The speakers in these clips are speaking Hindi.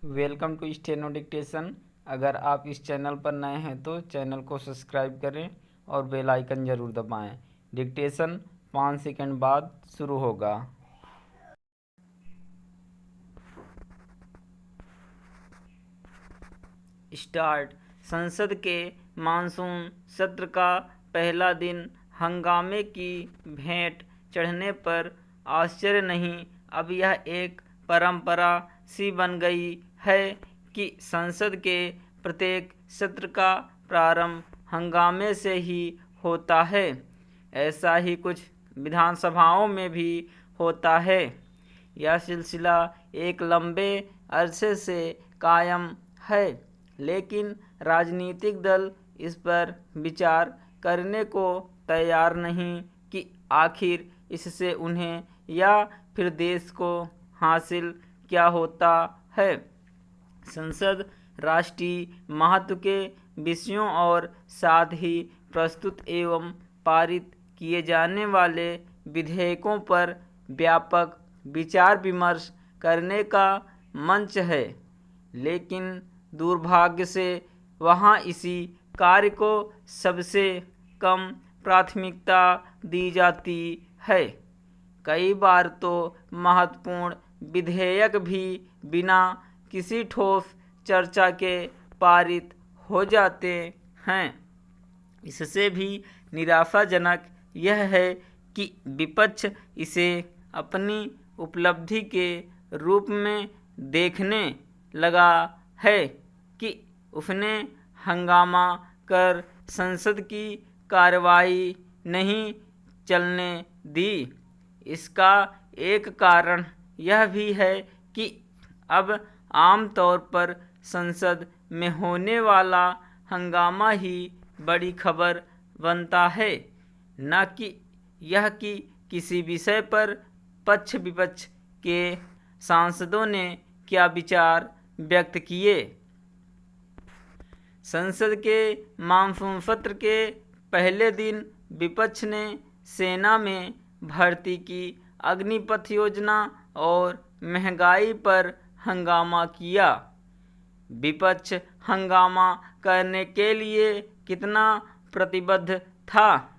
Welcome to steno dictation. अगर आप इस चैनल पर नए हैं तो चैनल को सब्सक्राइब करें और बेल आइकन ज़रूर दबाएं। डिक्टेशन 5 सेकंड बाद शुरू होगा। स्टार्ट। संसद के मानसून सत्र का पहला दिन हंगामे की भेंट चढ़ने पर आश्चर्य नहीं, अब यह एक परंपरा सी बन गई है कि संसद के प्रत्येक सत्र का प्रारंभ हंगामे से ही होता है। ऐसा ही कुछ विधानसभाओं में भी होता है। यह सिलसिला एक लंबे अरसे से कायम है, लेकिन राजनीतिक दल इस पर विचार करने को तैयार नहीं कि आखिर इससे उन्हें या फिर देश को हासिल क्या होता है। संसद राष्ट्रीय महत्व के विषयों और साथ ही प्रस्तुत एवं पारित किए जाने वाले विधेयकों पर व्यापक विचार विमर्श करने का मंच है, लेकिन दुर्भाग्य से वहाँ इसी कार्य को सबसे कम प्राथमिकता दी जाती है। कई बार तो महत्वपूर्ण विधेयक भी बिना किसी ठोस चर्चा के पारित हो जाते हैं। इससे भी निराशाजनक यह है कि विपक्ष इसे अपनी उपलब्धि के रूप में देखने लगा है कि उसने हंगामा कर संसद की कार्रवाई नहीं चलने दी। इसका एक कारण यह भी है कि अब आम तौर पर संसद में होने वाला हंगामा ही बड़ी खबर बनता है, न कि यह कि किसी विषय पर पक्ष विपक्ष के सांसदों ने क्या विचार व्यक्त किए। संसद के मानसून सत्र के पहले दिन विपक्ष ने सेना में भर्ती की अग्निपथ योजना और महंगाई पर हंगामा किया। विपक्ष हंगामा करने के लिए कितना प्रतिबद्ध था,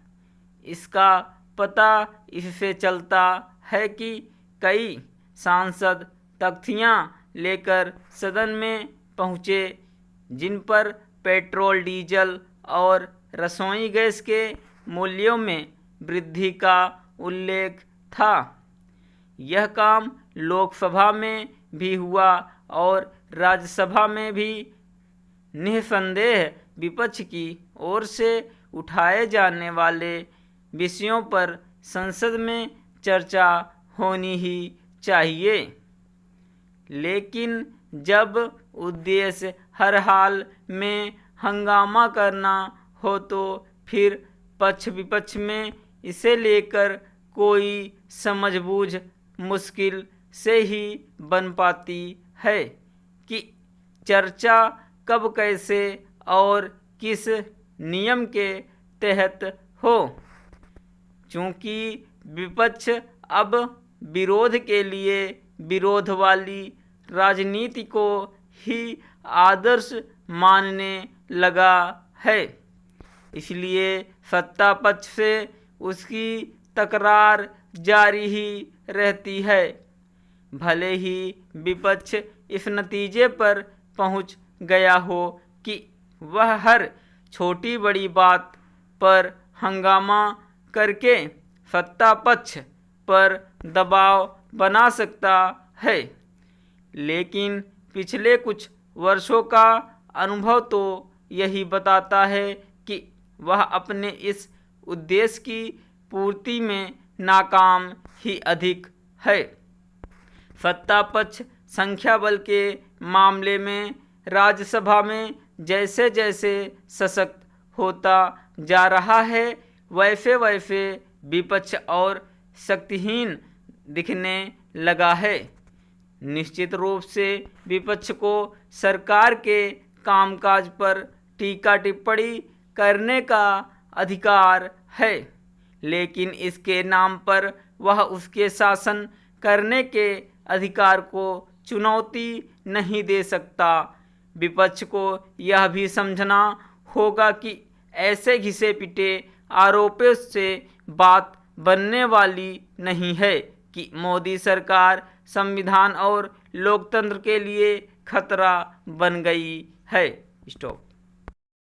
इसका पता इससे चलता है कि कई सांसद तख्तियां लेकर सदन में पहुंचे, जिन पर पेट्रोल, डीजल और रसोई गैस के मूल्यों में वृद्धि का उल्लेख था। यह काम लोकसभा में भी हुआ और राज्यसभा में भी निस्संदेह विपक्ष की ओर से उठाए जाने वाले विषयों पर संसद में चर्चा होनी ही चाहिए। लेकिन जब उद्देश्य हर हाल में हंगामा करना हो तो फिर पक्ष विपक्ष में इसे लेकर कोई समझबूझ मुश्किल से ही बन पाती है कि चर्चा कब, कैसे और किस नियम के तहत हो। चूँकि विपक्ष अब विरोध के लिए विरोध वाली राजनीति को ही आदर्श मानने लगा है, इसलिए सत्ता पक्ष से उसकी तकरार जारी ही रहती है। भले ही विपक्ष इस नतीजे पर पहुंच गया हो कि वह हर छोटी बड़ी बात पर हंगामा करके सत्ता पक्ष पर दबाव बना सकता है, लेकिन पिछले कुछ वर्षों का अनुभव तो यही बताता है कि वह अपने इस उद्देश्य की पूर्ति में नाकाम ही अधिक है। सत्ता पक्ष संख्या बल के मामले में राज्यसभा में जैसे जैसे सशक्त होता जा रहा है, वैसे वैसे विपक्ष और शक्तिहीन दिखने लगा है। निश्चित रूप से विपक्ष को सरकार के कामकाज पर टीका टिप्पणी करने का अधिकार है, लेकिन इसके नाम पर वह उसके शासन करने के अधिकार को चुनौती नहीं दे सकता। विपक्ष को यह भी समझना होगा कि ऐसे घिसे पिटे आरोपों से बात बनने वाली नहीं है कि मोदी सरकार संविधान और लोकतंत्र के लिए खतरा बन गई है। स्टॉप।